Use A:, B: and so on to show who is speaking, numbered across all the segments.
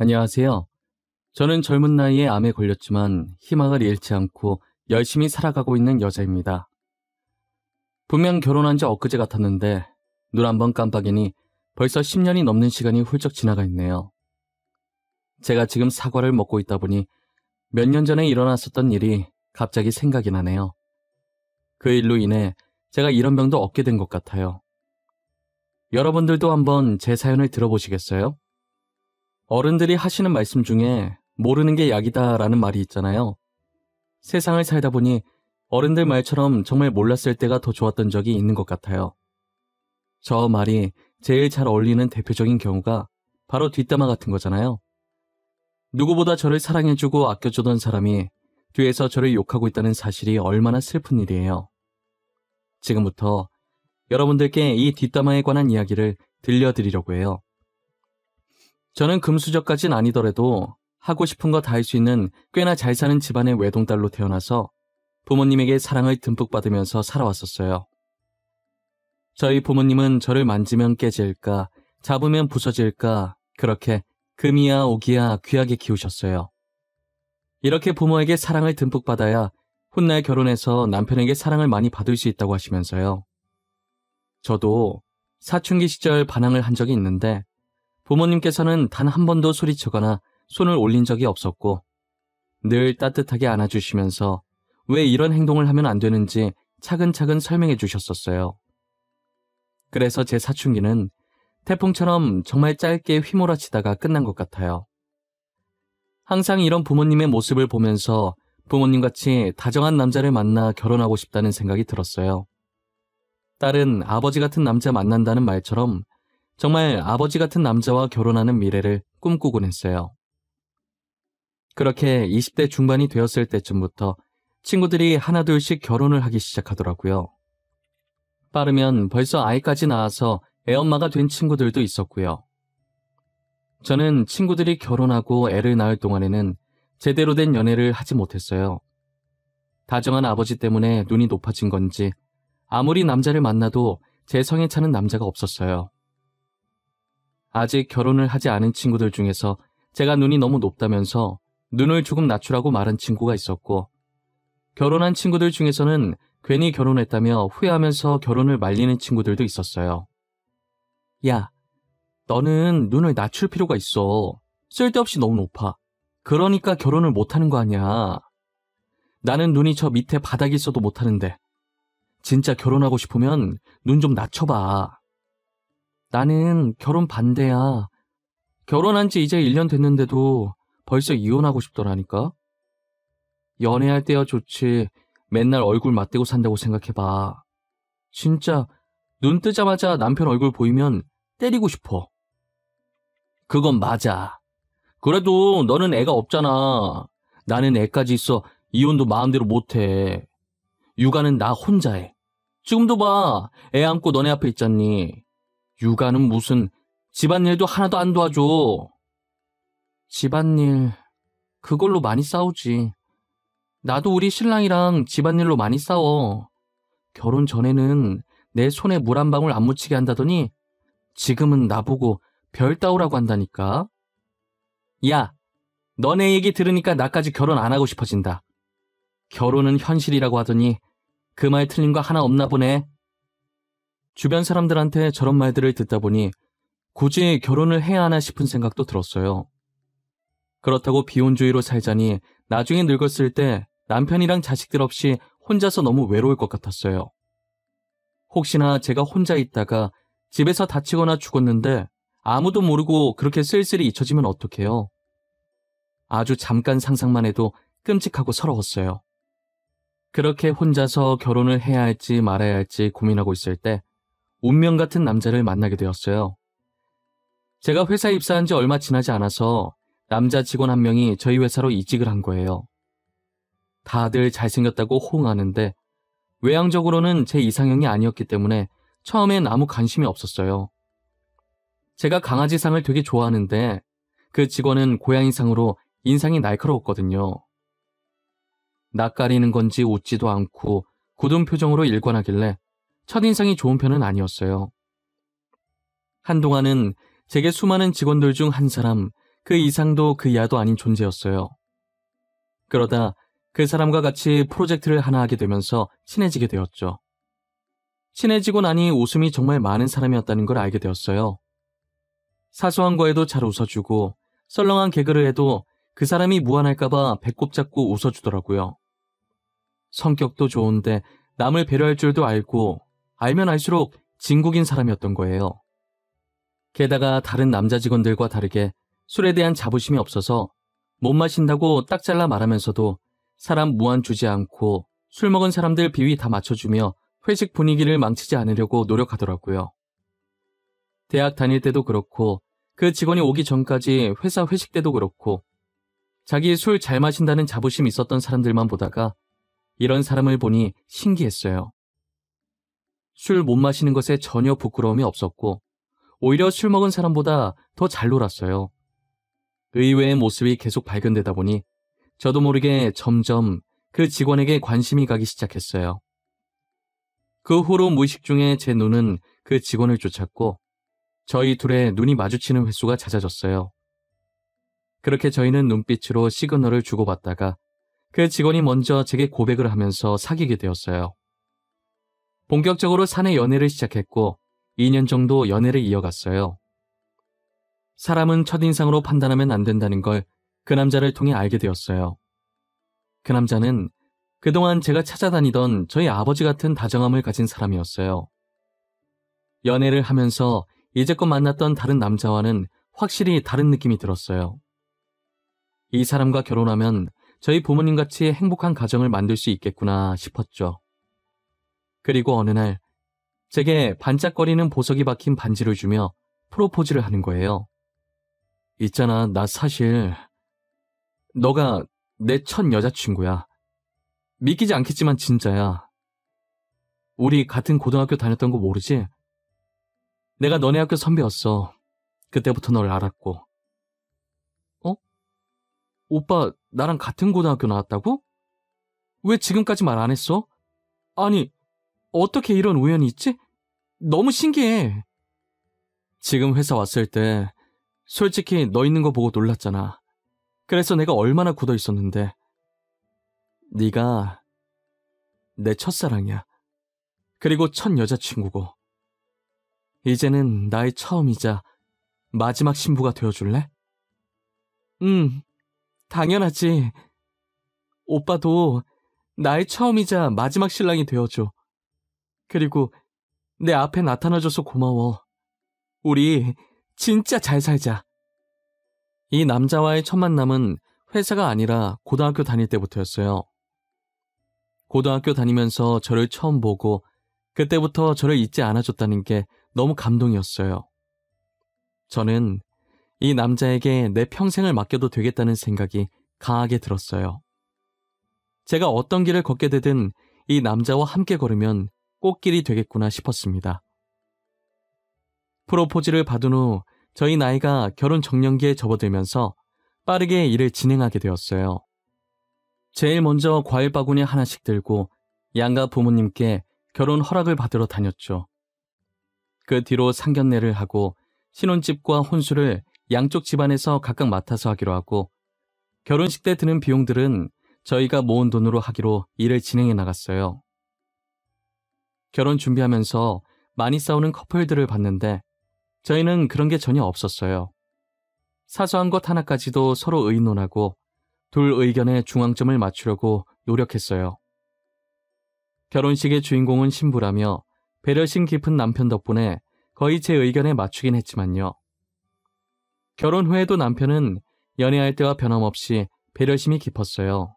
A: 안녕하세요. 저는 젊은 나이에 암에 걸렸지만 희망을 잃지 않고 열심히 살아가고 있는 여자입니다. 분명 결혼한 지 엊그제 같았는데 눈 한 번 깜빡이니 벌써 10년이 넘는 시간이 훌쩍 지나가 있네요. 제가 지금 사과를 먹고 있다 보니 몇 년 전에 일어났었던 일이 갑자기 생각이 나네요. 그 일로 인해 제가 이런 병도 얻게 된 것 같아요. 여러분들도 한번 제 사연을 들어보시겠어요? 어른들이 하시는 말씀 중에 모르는 게 약이다라는 말이 있잖아요. 세상을 살다 보니 어른들 말처럼 정말 몰랐을 때가 더 좋았던 적이 있는 것 같아요. 저 말이 제일 잘 어울리는 대표적인 경우가 바로 뒷담화 같은 거잖아요. 누구보다 저를 사랑해주고 아껴주던 사람이 뒤에서 저를 욕하고 있다는 사실이 얼마나 슬픈 일이에요. 지금부터 여러분들께 이 뒷담화에 관한 이야기를 들려드리려고 해요. 저는 금수저까진 아니더라도 하고 싶은 거 다 할 수 있는 꽤나 잘 사는 집안의 외동딸로 태어나서 부모님에게 사랑을 듬뿍 받으면서 살아왔었어요. 저희 부모님은 저를 만지면 깨질까, 잡으면 부서질까 그렇게 금이야 오기야 귀하게 키우셨어요. 이렇게 부모에게 사랑을 듬뿍 받아야 훗날 결혼해서 남편에게 사랑을 많이 받을 수 있다고 하시면서요. 저도 사춘기 시절 반항을 한 적이 있는데 부모님께서는 단 한 번도 소리치거나 손을 올린 적이 없었고 늘 따뜻하게 안아주시면서 왜 이런 행동을 하면 안 되는지 차근차근 설명해 주셨었어요. 그래서 제 사춘기는 태풍처럼 정말 짧게 휘몰아치다가 끝난 것 같아요. 항상 이런 부모님의 모습을 보면서 부모님같이 다정한 남자를 만나 결혼하고 싶다는 생각이 들었어요. 딸은 아버지 같은 남자 만난다는 말처럼 정말 아버지 같은 남자와 결혼하는 미래를 꿈꾸곤 했어요. 그렇게 20대 중반이 되었을 때쯤부터 친구들이 하나둘씩 결혼을 하기 시작하더라고요. 빠르면 벌써 아이까지 낳아서 애엄마가 된 친구들도 있었고요. 저는 친구들이 결혼하고 애를 낳을 동안에는 제대로 된 연애를 하지 못했어요. 다정한 아버지 때문에 눈이 높아진 건지 아무리 남자를 만나도 제 성에 차는 남자가 없었어요. 아직 결혼을 하지 않은 친구들 중에서 제가 눈이 너무 높다면서 눈을 조금 낮추라고 말한 친구가 있었고, 결혼한 친구들 중에서는 괜히 결혼했다며 후회하면서 결혼을 말리는 친구들도 있었어요. 야, 너는 눈을 낮출 필요가 있어. 쓸데없이 너무 높아. 그러니까 결혼을 못하는 거 아니야. 나는 눈이 저 밑에 바닥에 있어도 못하는데 진짜 결혼하고 싶으면 눈 좀 낮춰봐. 나는 결혼 반대야. 결혼한 지 이제 1년 됐는데도 벌써 이혼하고 싶더라니까. 연애할 때야 좋지. 맨날 얼굴 맞대고 산다고 생각해봐. 진짜 눈 뜨자마자 남편 얼굴 보이면 때리고 싶어. 그건 맞아. 그래도 너는 애가 없잖아. 나는 애까지 있어 이혼도 마음대로 못해. 육아는 나 혼자 해. 지금도 봐. 애 안고 너네 앞에 있잖니. 육아는 무슨 집안일도 하나도 안 도와줘. 집안일, 그걸로 많이 싸우지. 나도 우리 신랑이랑 집안일로 많이 싸워. 결혼 전에는 내 손에 물 한 방울 안 묻히게 한다더니 지금은 나보고 별 따오라고 한다니까. 야, 너네 얘기 들으니까 나까지 결혼 안 하고 싶어진다. 결혼은 현실이라고 하더니 그 말 틀린 거 하나 없나 보네. 주변 사람들한테 저런 말들을 듣다 보니 굳이 결혼을 해야 하나 싶은 생각도 들었어요. 그렇다고 비혼주의로 살자니 나중에 늙었을 때 남편이랑 자식들 없이 혼자서 너무 외로울 것 같았어요. 혹시나 제가 혼자 있다가 집에서 다치거나 죽었는데 아무도 모르고 그렇게 쓸쓸히 잊혀지면 어떡해요. 아주 잠깐 상상만 해도 끔찍하고 서러웠어요. 그렇게 혼자서 결혼을 해야 할지 말아야 할지 고민하고 있을 때 운명 같은 남자를 만나게 되었어요. 제가 회사에 입사한 지 얼마 지나지 않아서 남자 직원 한 명이 저희 회사로 이직을 한 거예요. 다들 잘생겼다고 호응하는데 외향적으로는 제 이상형이 아니었기 때문에 처음엔 아무 관심이 없었어요. 제가 강아지상을 되게 좋아하는데 그 직원은 고양이상으로 인상이 날카로웠거든요. 낯가리는 건지 웃지도 않고 굳은 표정으로 일관하길래 첫인상이 좋은 편은 아니었어요. 한동안은 제게 수많은 직원들 중 한 사람, 그 이상도 그 이하도 아닌 존재였어요. 그러다 그 사람과 같이 프로젝트를 하나 하게 되면서 친해지게 되었죠. 친해지고 나니 웃음이 정말 많은 사람이었다는 걸 알게 되었어요. 사소한 거에도 잘 웃어주고 썰렁한 개그를 해도 그 사람이 무안할까봐 배꼽 잡고 웃어주더라고요. 성격도 좋은데 남을 배려할 줄도 알고 알면 알수록 진국인 사람이었던 거예요. 게다가 다른 남자 직원들과 다르게 술에 대한 자부심이 없어서 못 마신다고 딱 잘라 말하면서도 사람 무안 주지 않고 술 먹은 사람들 비위 다 맞춰주며 회식 분위기를 망치지 않으려고 노력하더라고요. 대학 다닐 때도 그렇고 그 직원이 오기 전까지 회사 회식 때도 그렇고 자기 술 잘 마신다는 자부심 있었던 사람들만 보다가 이런 사람을 보니 신기했어요. 술 못 마시는 것에 전혀 부끄러움이 없었고 오히려 술 먹은 사람보다 더 잘 놀았어요. 의외의 모습이 계속 발견되다 보니 저도 모르게 점점 그 직원에게 관심이 가기 시작했어요. 그 후로 무의식 중에 제 눈은 그 직원을 쫓았고 저희 둘의 눈이 마주치는 횟수가 잦아졌어요. 그렇게 저희는 눈빛으로 시그널을 주고받다가 그 직원이 먼저 제게 고백을 하면서 사귀게 되었어요. 본격적으로 사내 연애를 시작했고 2년 정도 연애를 이어갔어요. 사람은 첫인상으로 판단하면 안 된다는 걸 그 남자를 통해 알게 되었어요. 그 남자는 그동안 제가 찾아다니던 저희 아버지 같은 다정함을 가진 사람이었어요. 연애를 하면서 이제껏 만났던 다른 남자와는 확실히 다른 느낌이 들었어요. 이 사람과 결혼하면 저희 부모님같이 행복한 가정을 만들 수 있겠구나 싶었죠. 그리고 어느 날 제게 반짝거리는 보석이 박힌 반지를 주며 프로포즈를 하는 거예요. 있잖아, 나 사실 너가 내 첫 여자친구야. 믿기지 않겠지만 진짜야. 우리 같은 고등학교 다녔던 거 모르지? 내가 너네 학교 선배였어. 그때부터 널 알았고. 어? 오빠 나랑 같은 고등학교 나왔다고? 왜 지금까지 말 안 했어? 아니, 어떻게 이런 우연이 있지? 너무 신기해. 지금 회사 왔을 때 솔직히 너 있는 거 보고 놀랐잖아. 그래서 내가 얼마나 굳어 있었는데. 네가 내 첫사랑이야. 그리고 첫 여자친구고. 이제는 나의 처음이자 마지막 신부가 되어줄래? 당연하지. 오빠도 나의 처음이자 마지막 신랑이 되어줘. 그리고 내 앞에 나타나줘서 고마워. 우리 진짜 잘 살자. 이 남자와의 첫 만남은 회사가 아니라 고등학교 다닐 때부터였어요. 고등학교 다니면서 저를 처음 보고 그때부터 저를 잊지 않아줬다는 게 너무 감동이었어요. 저는 이 남자에게 내 평생을 맡겨도 되겠다는 생각이 강하게 들었어요. 제가 어떤 길을 걷게 되든 이 남자와 함께 걸으면 꽃길이 되겠구나 싶었습니다. 프로포즈를 받은 후 저희 나이가 결혼 정년기에 접어들면서 빠르게 일을 진행하게 되었어요. 제일 먼저 과일 바구니 하나씩 들고 양가 부모님께 결혼 허락을 받으러 다녔죠. 그 뒤로 상견례를 하고 신혼집과 혼수를 양쪽 집안에서 각각 맡아서 하기로 하고 결혼식 때 드는 비용들은 저희가 모은 돈으로 하기로 일을 진행해 나갔어요. 결혼 준비하면서 많이 싸우는 커플들을 봤는데 저희는 그런 게 전혀 없었어요. 사소한 것 하나까지도 서로 의논하고 둘 의견의 중앙점을 맞추려고 노력했어요. 결혼식의 주인공은 신부라며 배려심 깊은 남편 덕분에 거의 제 의견에 맞추긴 했지만요. 결혼 후에도 남편은 연애할 때와 변함없이 배려심이 깊었어요.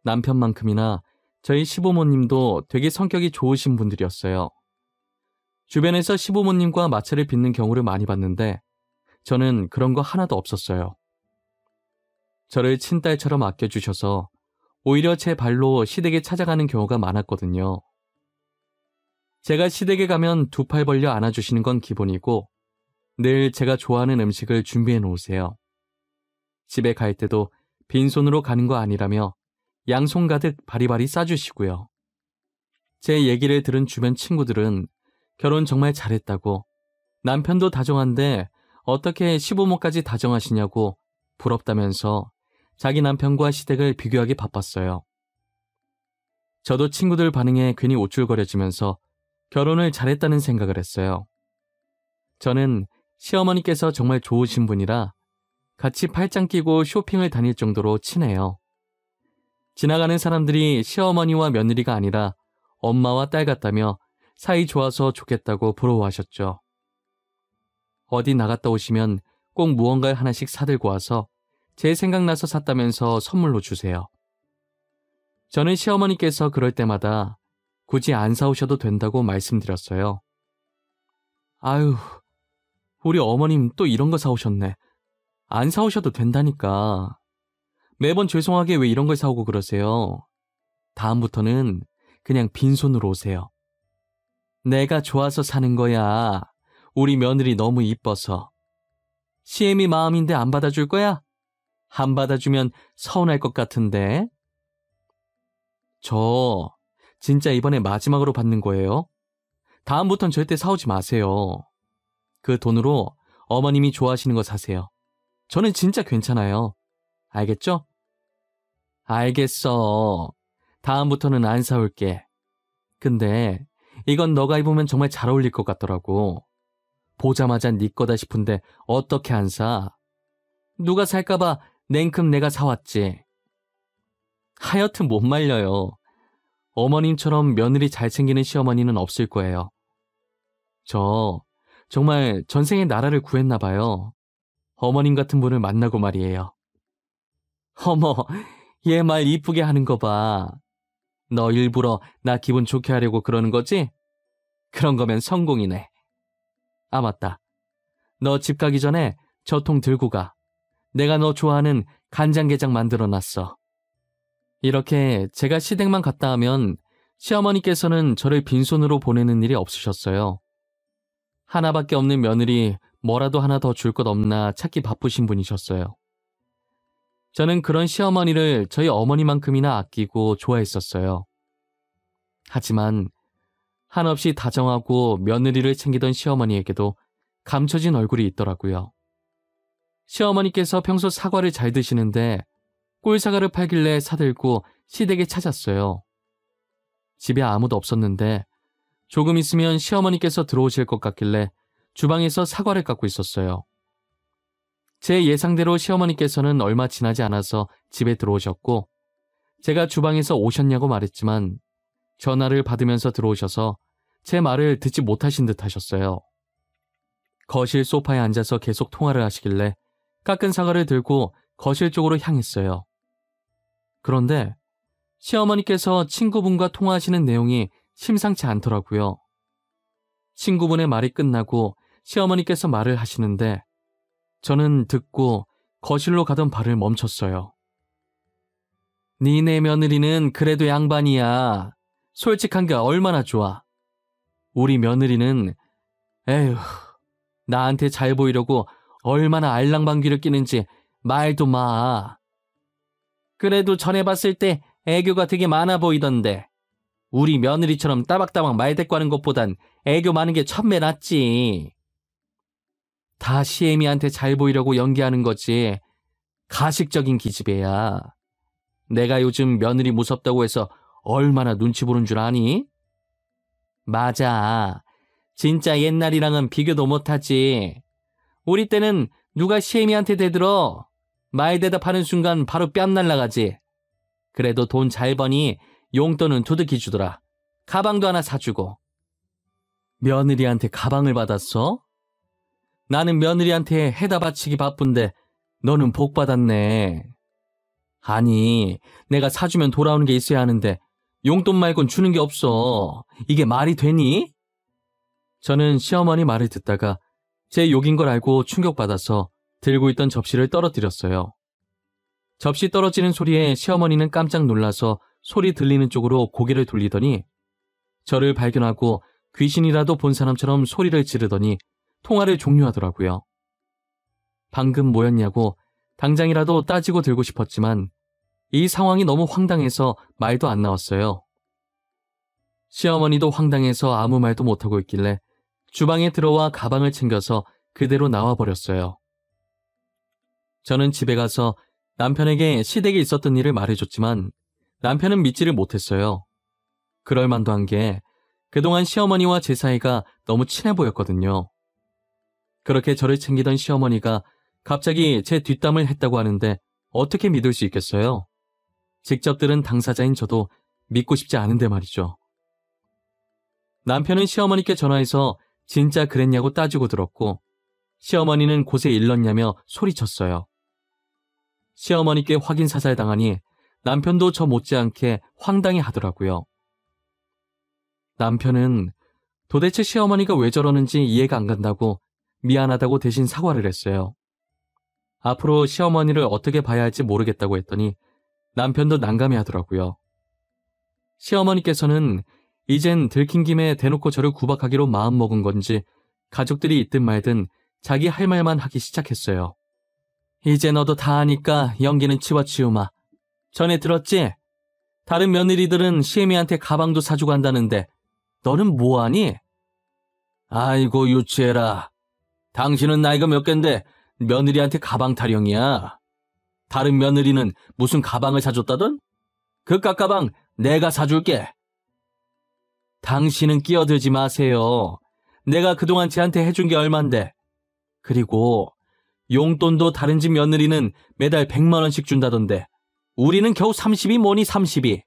A: 남편만큼이나 저희 시부모님도 되게 성격이 좋으신 분들이었어요. 주변에서 시부모님과 마찰을 빚는 경우를 많이 봤는데 저는 그런 거 하나도 없었어요. 저를 친딸처럼 아껴주셔서 오히려 제 발로 시댁에 찾아가는 경우가 많았거든요. 제가 시댁에 가면 두 팔 벌려 안아주시는 건 기본이고 늘 제가 좋아하는 음식을 준비해 놓으세요. 집에 갈 때도 빈손으로 가는 거 아니라며 양손 가득 바리바리 싸주시고요. 제 얘기를 들은 주변 친구들은 결혼 정말 잘했다고 남편도 다정한데 어떻게 시부모까지 다정하시냐고 부럽다면서 자기 남편과 시댁을 비교하기 바빴어요. 저도 친구들 반응에 괜히 우쭐거려지면서 결혼을 잘했다는 생각을 했어요. 저는 시어머니께서 정말 좋으신 분이라 같이 팔짱 끼고 쇼핑을 다닐 정도로 친해요. 지나가는 사람들이 시어머니와 며느리가 아니라 엄마와 딸 같다며 사이 좋아서 좋겠다고 부러워하셨죠. 어디 나갔다 오시면 꼭 무언가를 하나씩 사들고 와서 제 생각나서 샀다면서 선물로 주세요. 저는 시어머니께서 그럴 때마다 굳이 안 사오셔도 된다고 말씀드렸어요. 아유, 우리 어머님 또 이런 거 사오셨네. 안 사오셔도 된다니까. 매번 죄송하게 왜 이런 걸 사오고 그러세요. 다음부터는 그냥 빈손으로 오세요. 내가 좋아서 사는 거야. 우리 며느리 너무 이뻐서. 시애미 마음인데 안 받아줄 거야? 안 받아주면 서운할 것 같은데. 저 진짜 이번에 마지막으로 받는 거예요. 다음부턴 절대 사오지 마세요. 그 돈으로 어머님이 좋아하시는 거 사세요. 저는 진짜 괜찮아요. 알겠죠? 알겠어. 다음부터는 안 사올게. 근데 이건 너가 입으면 정말 잘 어울릴 것 같더라고. 보자마자 네 거다 싶은데 어떻게 안 사? 누가 살까봐 냉큼 내가 사왔지. 하여튼 못 말려요. 어머님처럼 며느리 잘 챙기는 시어머니는 없을 거예요. 저 정말 전생에 나라를 구했나 봐요. 어머님 같은 분을 만나고 말이에요. 어머, 얘 말 이쁘게 하는 거 봐. 너 일부러 나 기분 좋게 하려고 그러는 거지? 그런 거면 성공이네. 아, 맞다. 너 집 가기 전에 저 통 들고 가. 내가 너 좋아하는 간장게장 만들어놨어. 이렇게 제가 시댁만 갔다 하면 시어머니께서는 저를 빈손으로 보내는 일이 없으셨어요. 하나밖에 없는 며느리 뭐라도 하나 더 줄 것 없나 찾기 바쁘신 분이셨어요. 저는 그런 시어머니를 저희 어머니만큼이나 아끼고 좋아했었어요. 하지만 한없이 다정하고 며느리를 챙기던 시어머니에게도 감춰진 얼굴이 있더라고요. 시어머니께서 평소 사과를 잘 드시는데 꿀사과를 팔길래 사들고 시댁에 찾았어요. 집에 아무도 없었는데 조금 있으면 시어머니께서 들어오실 것 같길래 주방에서 사과를 깎고 있었어요. 제 예상대로 시어머니께서는 얼마 지나지 않아서 집에 들어오셨고 제가 주방에서 오셨냐고 말했지만 전화를 받으면서 들어오셔서 제 말을 듣지 못하신 듯 하셨어요. 거실 소파에 앉아서 계속 통화를 하시길래 깎은 사과를 들고 거실 쪽으로 향했어요. 그런데 시어머니께서 친구분과 통화하시는 내용이 심상치 않더라고요. 친구분의 말이 끝나고 시어머니께서 말을 하시는데 저는 듣고 거실로 가던 발을 멈췄어요. 니네 며느리는 그래도 양반이야. 솔직한 게 얼마나 좋아. 우리 며느리는 에휴, 나한테 잘 보이려고 얼마나 알랑방귀를 끼는지 말도 마. 그래도 전에 봤을 때 애교가 되게 많아 보이던데. 우리 며느리처럼 따박따박 말대꾸하는 것보단 애교 많은 게 천배 낫지. 다 시애미한테 잘 보이려고 연기하는 거지. 가식적인 기집애야. 내가 요즘 며느리 무섭다고 해서 얼마나 눈치 보는 줄 아니? 맞아. 진짜 옛날이랑은 비교도 못하지. 우리 때는 누가 시애미한테 대들어. 말 대답하는 순간 바로 뺨 날라가지. 그래도 돈 잘 버니 용돈은 두둑이 주더라. 가방도 하나 사주고. 며느리한테 가방을 받았어? 나는 며느리한테 해다 바치기 바쁜데 너는 복 받았네. 아니, 내가 사주면 돌아오는 게 있어야 하는데 용돈 말곤 주는 게 없어. 이게 말이 되니? 저는 시어머니 말을 듣다가 제 욕인 걸 알고 충격받아서 들고 있던 접시를 떨어뜨렸어요. 접시 떨어지는 소리에 시어머니는 깜짝 놀라서 소리 들리는 쪽으로 고개를 돌리더니 저를 발견하고 귀신이라도 본 사람처럼 소리를 지르더니 통화를 종료하더라고요. 방금 뭐였냐고 당장이라도 따지고 들고 싶었지만 이 상황이 너무 황당해서 말도 안 나왔어요. 시어머니도 황당해서 아무 말도 못하고 있길래 주방에 들어와 가방을 챙겨서 그대로 나와버렸어요. 저는 집에 가서 남편에게 시댁에 있었던 일을 말해줬지만 남편은 믿지를 못했어요. 그럴 만도 한 게 그동안 시어머니와 제 사이가 너무 친해 보였거든요. 그렇게 저를 챙기던 시어머니가 갑자기 제 뒷담을 했다고 하는데 어떻게 믿을 수 있겠어요? 직접 들은 당사자인 저도 믿고 싶지 않은데 말이죠. 남편은 시어머니께 전화해서 진짜 그랬냐고 따지고 들었고 시어머니는 곳에 일렀냐며 소리쳤어요. 시어머니께 확인 사살 당하니 남편도 저 못지않게 황당해 하더라고요. 남편은 도대체 시어머니가 왜 저러는지 이해가 안 간다고 미안하다고 대신 사과를 했어요. 앞으로 시어머니를 어떻게 봐야 할지 모르겠다고 했더니 남편도 난감해 하더라고요. 시어머니께서는 이젠 들킨 김에 대놓고 저를 구박하기로 마음먹은 건지 가족들이 있든 말든 자기 할 말만 하기 시작했어요. 이제 너도 다 아니까 연기는 치워치우마. 전에 들었지? 다른 며느리들은 시애미한테 가방도 사주고 한다는데 너는 뭐하니? 아이고 유치해라. 당신은 나이가 몇 갠데 며느리한테 가방 타령이야. 다른 며느리는 무슨 가방을 사줬다던? 그깟 가방 내가 사줄게. 당신은 끼어들지 마세요. 내가 그동안 쟤한테 해준 게 얼만데. 그리고 용돈도 다른 집 며느리는 매달 100만 원씩 준다던데 우리는 겨우 30이 뭐니 30이.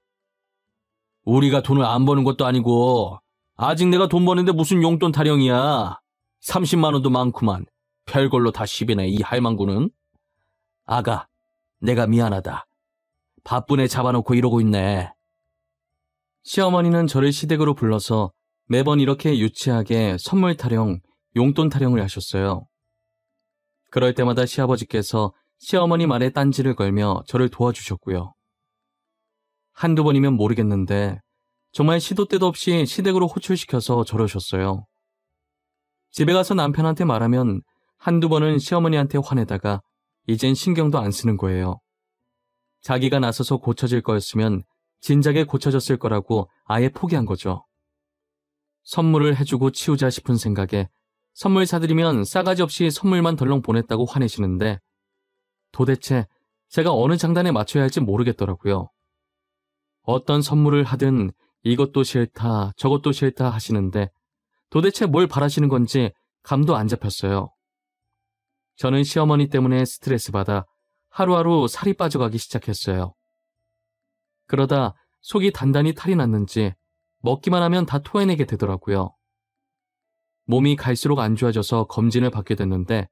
A: 우리가 돈을 안 버는 것도 아니고 아직 내가 돈 버는데 무슨 용돈 타령이야. 30만 원도 많구만. 별걸로 다 10이네 이 할망구는. 아가, 내가 미안하다. 바쁜 애 잡아놓고 이러고 있네. 시어머니는 저를 시댁으로 불러서 매번 이렇게 유치하게 선물 타령, 용돈 타령을 하셨어요. 그럴 때마다 시아버지께서 시어머니 말에 딴지를 걸며 저를 도와주셨고요. 한두 번이면 모르겠는데 정말 시도 때도 없이 시댁으로 호출시켜서 저러셨어요. 집에 가서 남편한테 말하면 한두 번은 시어머니한테 화내다가 이젠 신경도 안 쓰는 거예요. 자기가 나서서 고쳐질 거였으면 진작에 고쳐졌을 거라고 아예 포기한 거죠. 선물을 해주고 치우자 싶은 생각에 선물 사드리면 싸가지 없이 선물만 덜렁 보냈다고 화내시는데 도대체 제가 어느 장단에 맞춰야 할지 모르겠더라고요. 어떤 선물을 하든 이것도 싫다 저것도 싫다 하시는데 도대체 뭘 바라시는 건지 감도 안 잡혔어요. 저는 시어머니 때문에 스트레스 받아 하루하루 살이 빠져가기 시작했어요. 그러다 속이 단단히 탈이 났는지 먹기만 하면 다 토해내게 되더라고요. 몸이 갈수록 안 좋아져서 검진을 받게 됐는데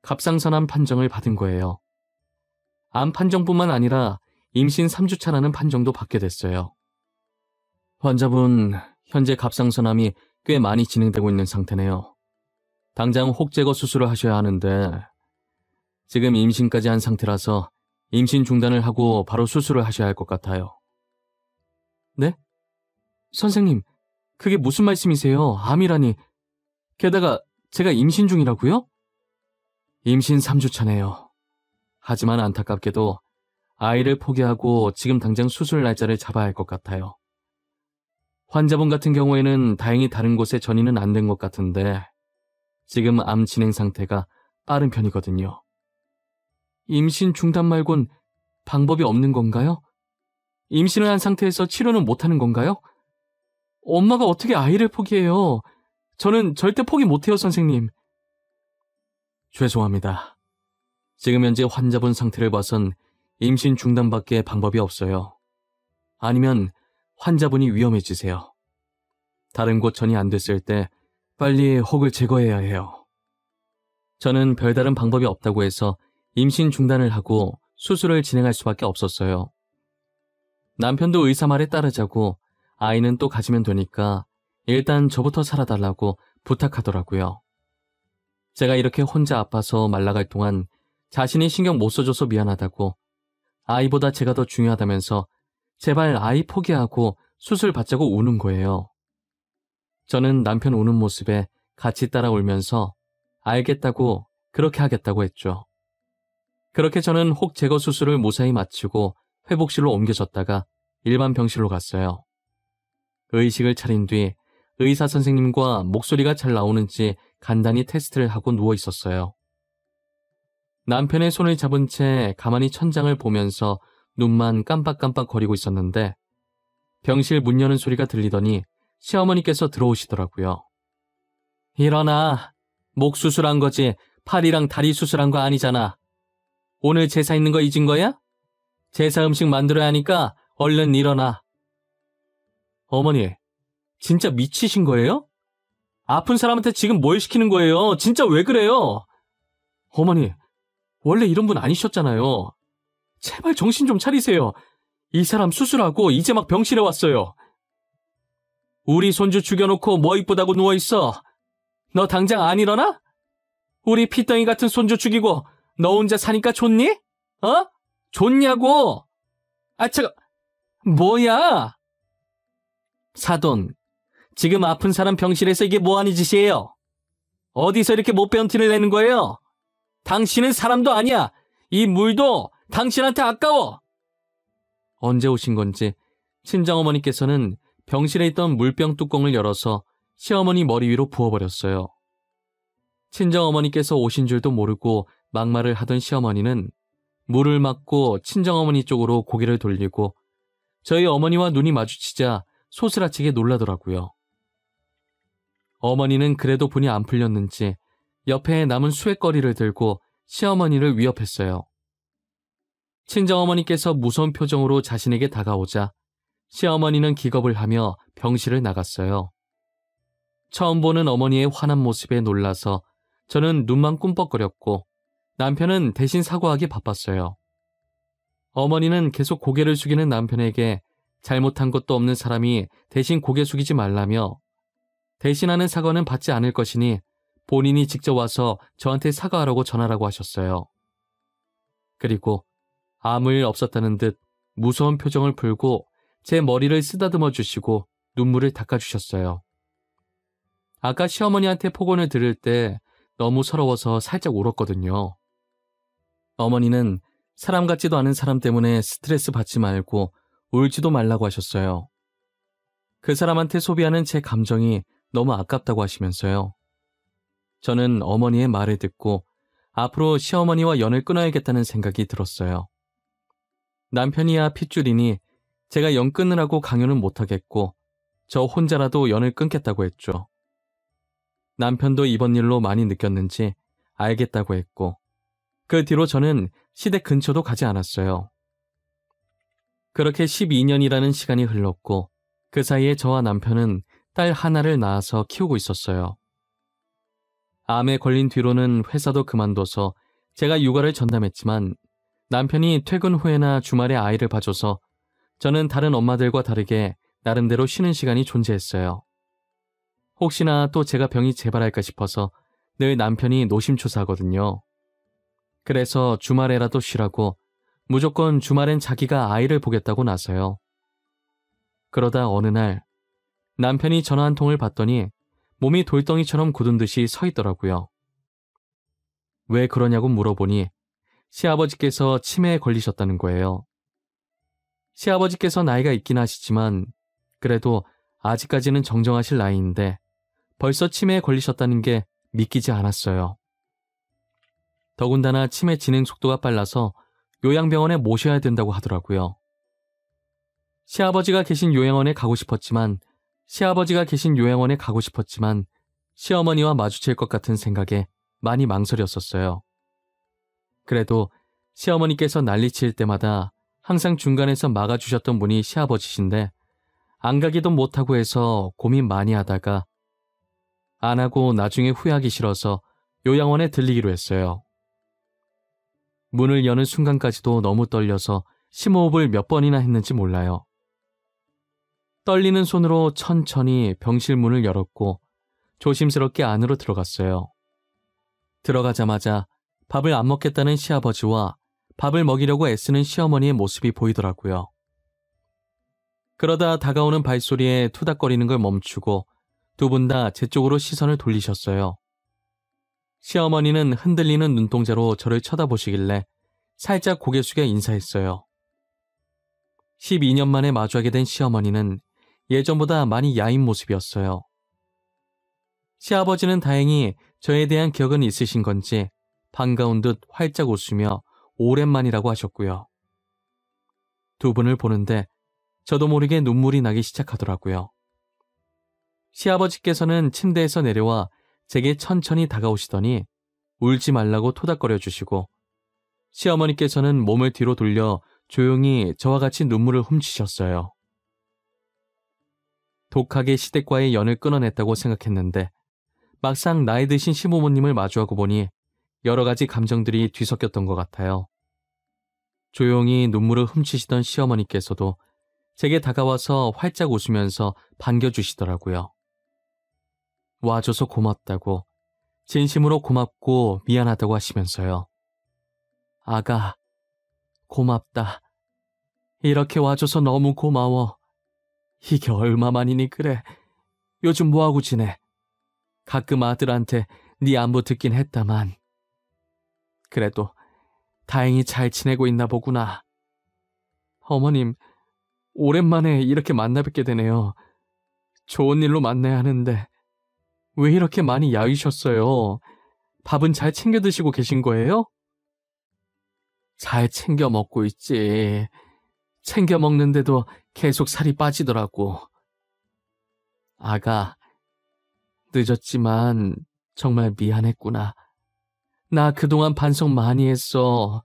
A: 갑상선암 판정을 받은 거예요. 암 판정뿐만 아니라 임신 3주차라는 판정도 받게 됐어요. 환자분, 현재 갑상선암이 꽤 많이 진행되고 있는 상태네요. 당장 혹 제거 수술을 하셔야 하는데 지금 임신까지 한 상태라서 임신 중단을 하고 바로 수술을 하셔야 할 것 같아요. 네? 선생님, 그게 무슨 말씀이세요? 암이라니. 게다가 제가 임신 중이라고요? 임신 3주차네요. 하지만 안타깝게도 아이를 포기하고 지금 당장 수술 날짜를 잡아야 할 것 같아요. 환자분 같은 경우에는 다행히 다른 곳에 전이는 안 된 것 같은데 지금 암 진행 상태가 빠른 편이거든요. 임신 중단 말곤 방법이 없는 건가요? 임신을 한 상태에서 치료는 못하는 건가요? 엄마가 어떻게 아이를 포기해요? 저는 절대 포기 못해요, 선생님. 죄송합니다. 지금 현재 환자분 상태를 봐선 임신 중단밖에 방법이 없어요. 아니면 환자분이 위험해지세요. 다른 곳 전이 안 됐을 때 빨리 혹을 제거해야 해요. 저는 별다른 방법이 없다고 해서 임신 중단을 하고 수술을 진행할 수밖에 없었어요. 남편도 의사 말에 따르자고 아이는 또 가지면 되니까 일단 저부터 살아달라고 부탁하더라고요. 제가 이렇게 혼자 아파서 말라갈 동안 자신이 신경 못 써줘서 미안하다고 아이보다 제가 더 중요하다면서 제발 아이 포기하고 수술 받자고 우는 거예요. 저는 남편 우는 모습에 같이 따라 울면서 알겠다고 그렇게 하겠다고 했죠. 그렇게 저는 혹 제거 수술을 무사히 마치고 회복실로 옮겨졌다가 일반 병실로 갔어요. 의식을 차린 뒤 의사 선생님과 목소리가 잘 나오는지 간단히 테스트를 하고 누워 있었어요. 남편의 손을 잡은 채 가만히 천장을 보면서 눈만 깜빡깜빡 거리고 있었는데 병실 문 여는 소리가 들리더니 시어머니께서 들어오시더라고요. 일어나. 목 수술한 거지 팔이랑 다리 수술한 거 아니잖아. 오늘 제사 있는 거 잊은 거야? 제사 음식 만들어야 하니까 얼른 일어나. 어머니, 진짜 미치신 거예요? 아픈 사람한테 지금 뭘 시키는 거예요? 진짜 왜 그래요? 어머니, 원래 이런 분 아니셨잖아요. 제발 정신 좀 차리세요. 이 사람 수술하고 이제 막 병실에 왔어요. 우리 손주 죽여놓고 뭐 이쁘다고 누워있어. 너 당장 안 일어나? 우리 피덩이 같은 손주 죽이고 너 혼자 사니까 좋니? 어? 좋냐고? 아, 뭐야? 사돈, 지금 아픈 사람 병실에서 이게 뭐하는 짓이에요? 어디서 이렇게 못 배운 티를 내는 거예요? 당신은 사람도 아니야. 이 물도 당신한테 아까워. 언제 오신 건지 친정어머니께서는 병실에 있던 물병 뚜껑을 열어서 시어머니 머리 위로 부어버렸어요. 친정어머니께서 오신 줄도 모르고 막말을 하던 시어머니는 물을 맞고 친정어머니 쪽으로 고개를 돌리고 저희 어머니와 눈이 마주치자 소스라치게 놀라더라고요. 어머니는 그래도 분이 안 풀렸는지 옆에 남은 수액거리를 들고 시어머니를 위협했어요. 친정어머니께서 무서운 표정으로 자신에게 다가오자 시어머니는 기겁을 하며 병실을 나갔어요. 처음 보는 어머니의 환한 모습에 놀라서 저는 눈만 꿈뻑거렸고 남편은 대신 사과하기 바빴어요. 어머니는 계속 고개를 숙이는 남편에게 잘못한 것도 없는 사람이 대신 고개 숙이지 말라며 대신하는 사과는 받지 않을 것이니 본인이 직접 와서 저한테 사과하라고 전하라고 하셨어요. 그리고 아무 일 없었다는 듯 무서운 표정을 풀고 제 머리를 쓰다듬어 주시고 눈물을 닦아주셨어요. 아까 시어머니한테 폭언을 들을 때 너무 서러워서 살짝 울었거든요. 어머니는 사람 같지도 않은 사람 때문에 스트레스 받지 말고 울지도 말라고 하셨어요. 그 사람한테 소비하는 제 감정이 너무 아깝다고 하시면서요. 저는 어머니의 말을 듣고 앞으로 시어머니와 연을 끊어야겠다는 생각이 들었어요. 남편이야 핏줄이니 제가 연 끊으라고 강요는 못하겠고 저 혼자라도 연을 끊겠다고 했죠. 남편도 이번 일로 많이 느꼈는지 알겠다고 했고 그 뒤로 저는 시댁 근처도 가지 않았어요. 그렇게 12년이라는 시간이 흘렀고 그 사이에 저와 남편은 딸 하나를 낳아서 키우고 있었어요. 암에 걸린 뒤로는 회사도 그만둬서 제가 육아를 전담했지만 남편이 퇴근 후에나 주말에 아이를 봐줘서 저는 다른 엄마들과 다르게 나름대로 쉬는 시간이 존재했어요. 혹시나 또 제가 병이 재발할까 싶어서 늘 남편이 노심초사하거든요. 그래서 주말에라도 쉬라고 무조건 주말엔 자기가 아이를 보겠다고 나서요. 그러다 어느 날 남편이 전화 한 통을 받더니 몸이 돌덩이처럼 굳은 듯이 서 있더라고요. 왜 그러냐고 물어보니 시아버지께서 치매에 걸리셨다는 거예요. 시아버지께서 나이가 있긴 하시지만 그래도 아직까지는 정정하실 나이인데 벌써 치매에 걸리셨다는 게 믿기지 않았어요. 더군다나 치매 진행 속도가 빨라서 요양병원에 모셔야 된다고 하더라고요. 시아버지가 계신 요양원에 가고 싶었지만 시어머니와 마주칠 것 같은 생각에 많이 망설였었어요. 그래도 시어머니께서 난리칠 때마다 항상 중간에서 막아주셨던 분이 시아버지신데 안 가기도 못하고 해서 고민 많이 하다가 안 하고 나중에 후회하기 싫어서 요양원에 들리기로 했어요. 문을 여는 순간까지도 너무 떨려서 심호흡을 몇 번이나 했는지 몰라요. 떨리는 손으로 천천히 병실 문을 열었고 조심스럽게 안으로 들어갔어요. 들어가자마자 밥을 안 먹겠다는 시아버지와 밥을 먹이려고 애쓰는 시어머니의 모습이 보이더라고요. 그러다 다가오는 발소리에 투닥거리는 걸 멈추고 두 분 다 제 쪽으로 시선을 돌리셨어요. 시어머니는 흔들리는 눈동자로 저를 쳐다보시길래 살짝 고개 숙여 인사했어요. 12년 만에 마주하게 된 시어머니는 예전보다 많이 야인 모습이었어요.
B: 시아버지는 다행히 저에 대한 기억은 있으신 건지 반가운 듯 활짝 웃으며 오랜만이라고 하셨고요. 두 분을 보는데 저도 모르게 눈물이 나기 시작하더라고요. 시아버지께서는 침대에서 내려와 제게 천천히 다가오시더니 울지 말라고 토닥거려 주시고, 시어머니께서는 몸을 뒤로 돌려 조용히 저와 같이 눈물을 훔치셨어요. 독하게 시댁과의 연을 끊어냈다고 생각했는데 막상 나이 드신 시부모님을 마주하고 보니 여러 가지 감정들이 뒤섞였던 것 같아요. 조용히 눈물을 훔치시던 시어머니께서도 제게 다가와서 활짝 웃으면서 반겨주시더라고요. 와줘서 고맙다고, 진심으로 고맙고 미안하다고 하시면서요. 아가, 고맙다. 이렇게 와줘서 너무 고마워. 이게 얼마만이니 그래. 요즘 뭐하고 지내? 가끔 아들한테 네 안부 듣긴 했다만. 그래도 다행히 잘 지내고 있나 보구나. 어머님, 오랜만에 이렇게 만나 뵙게 되네요. 좋은 일로 만나야 하는데 왜 이렇게 많이 야위셨어요? 밥은 잘 챙겨 드시고 계신 거예요? 잘 챙겨 먹고 있지. 챙겨 먹는데도 계속 살이 빠지더라고. 아가, 늦었지만 정말 미안했구나. 나 그동안 반성 많이 했어.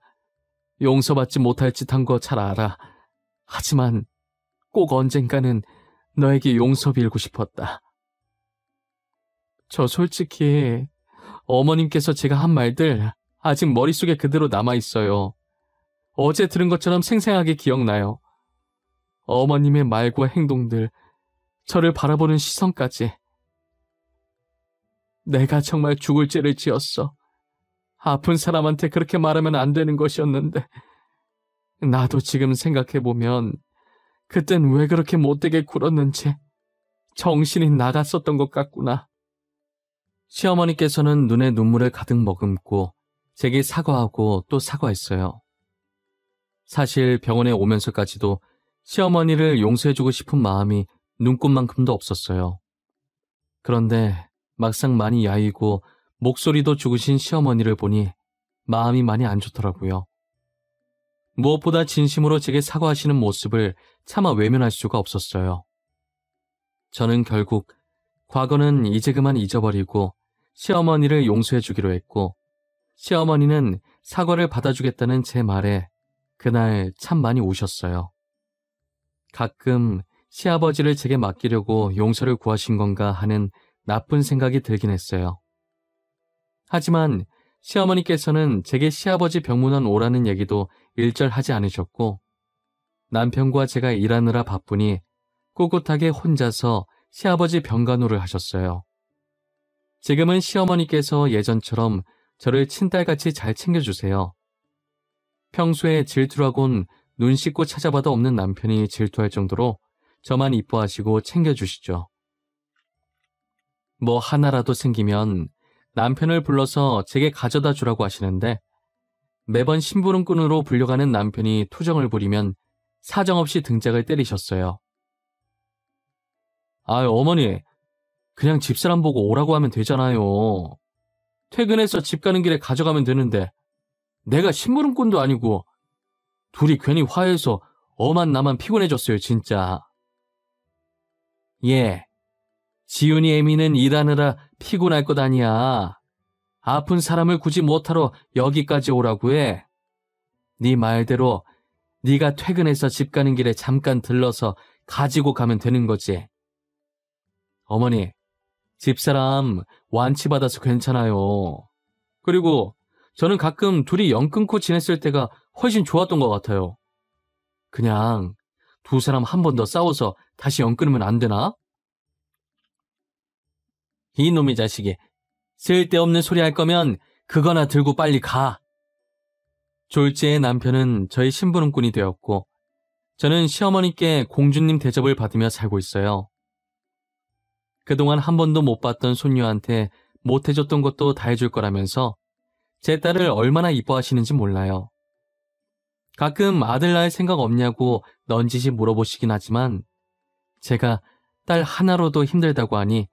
B: 용서받지 못할 짓 한 거 잘 알아. 하지만 꼭 언젠가는 너에게 용서 빌고 싶었다. 저 솔직히 어머님께서 제가 한 말들 아직 머릿속에 그대로 남아있어요. 어제 들은 것처럼 생생하게 기억나요. 어머님의 말과 행동들, 저를 바라보는 시선까지. 내가 정말 죽을 죄를 지었어. 아픈 사람한테 그렇게 말하면 안 되는 것이었는데 나도 지금 생각해보면 그땐 왜 그렇게 못되게 굴었는지 정신이 나갔었던 것 같구나. 시어머니께서는 눈에 눈물을 가득 머금고 제게 사과하고 또 사과했어요. 사실 병원에 오면서까지도 시어머니를 용서해주고 싶은 마음이 눈꽃만큼도 없었어요. 그런데 막상 많이 야위고 목소리도 죽으신 시어머니를 보니 마음이 많이 안 좋더라고요. 무엇보다 진심으로 제게 사과하시는 모습을 차마 외면할 수가 없었어요. 저는 결국 과거는 이제 그만 잊어버리고 시어머니를 용서해주기로 했고, 시어머니는 사과를 받아주겠다는 제 말에 그날 참 많이 우셨어요. 가끔 시아버지를 제게 맡기려고 용서를 구하신 건가 하는 나쁜 생각이 들긴 했어요. 하지만 시어머니께서는 제게 시아버지 병문안 오라는 얘기도 일절하지 않으셨고, 남편과 제가 일하느라 바쁘니 꿋꿋하게 혼자서 시아버지 병간호를 하셨어요. 지금은 시어머니께서 예전처럼 저를 친딸같이 잘 챙겨주세요. 평소에 질투라곤 눈 씻고 찾아봐도 없는 남편이 질투할 정도로 저만 이뻐하시고 챙겨주시죠. 뭐 하나라도 생기면 남편을 불러서 제게 가져다 주라고 하시는데, 매번 심부름꾼으로 불려가는 남편이 투정을 부리면 사정없이 등짝을 때리셨어요. 아유, 어머니, 그냥 집사람 보고 오라고 하면 되잖아요. 퇴근해서 집 가는 길에 가져가면 되는데 내가 심부름꾼도 아니고. 둘이 괜히 화해서 엄한 나만 피곤해졌어요, 진짜. 예, 지훈이 애미는 일하느라 피곤할 것 아니야. 아픈 사람을 굳이 못하러 여기까지 오라고 해. 네 말대로 네가 퇴근해서 집 가는 길에 잠깐 들러서 가지고 가면 되는 거지. 어머니, 집사람 완치받아서 괜찮아요. 그리고 저는 가끔 둘이 연 끊고 지냈을 때가 훨씬 좋았던 것 같아요. 그냥 두 사람 한 번 더 싸워서 다시 연 끊으면 안 되나? 이놈의 자식이, 쓸데없는 소리 할 거면 그거나 들고 빨리 가. 졸지의 남편은 저희 심부름꾼이 되었고, 저는 시어머니께 공주님 대접을 받으며 살고 있어요. 그동안 한 번도 못 봤던 손녀한테 못 해줬던 것도 다 해줄 거라면서 제 딸을 얼마나 이뻐하시는지 몰라요. 가끔 아들 낳을 생각 없냐고 넌지시 물어보시긴 하지만 제가 딸 하나로도 힘들다고 하니,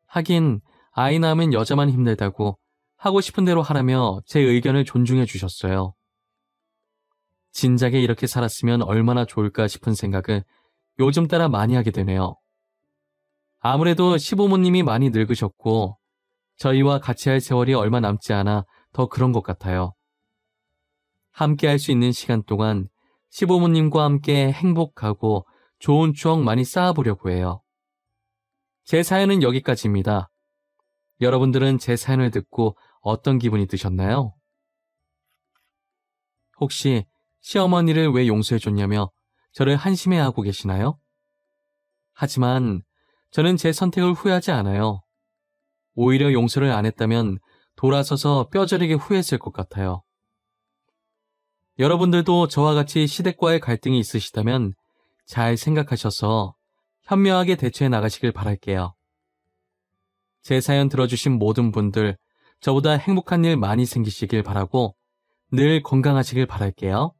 B: 하긴 아이 낳으면 여자만 힘들다고 하고 싶은 대로 하라며 제 의견을 존중해 주셨어요. 진작에 이렇게 살았으면 얼마나 좋을까 싶은 생각을 요즘 따라 많이 하게 되네요. 아무래도 시부모님이 많이 늙으셨고 저희와 같이 할 세월이 얼마 남지 않아 더 그런 것 같아요. 함께 할 수 있는 시간 동안 시부모님과 함께 행복하고 좋은 추억 많이 쌓아보려고 해요. 제 사연은 여기까지입니다. 여러분들은 제 사연을 듣고 어떤 기분이 드셨나요? 혹시 시어머니를 왜 용서해줬냐며 저를 한심해하고 계시나요? 하지만 저는 제 선택을 후회하지 않아요. 오히려 용서를 안 했다면 돌아서서 뼈저리게 후회했을 것 같아요. 여러분들도 저와 같이 시댁과의 갈등이 있으시다면 잘 생각하셔서 현명하게 대처해 나가시길 바랄게요. 제 사연 들어주신 모든 분들, 저보다 행복한 일 많이 생기시길 바라고 늘 건강하시길 바랄게요.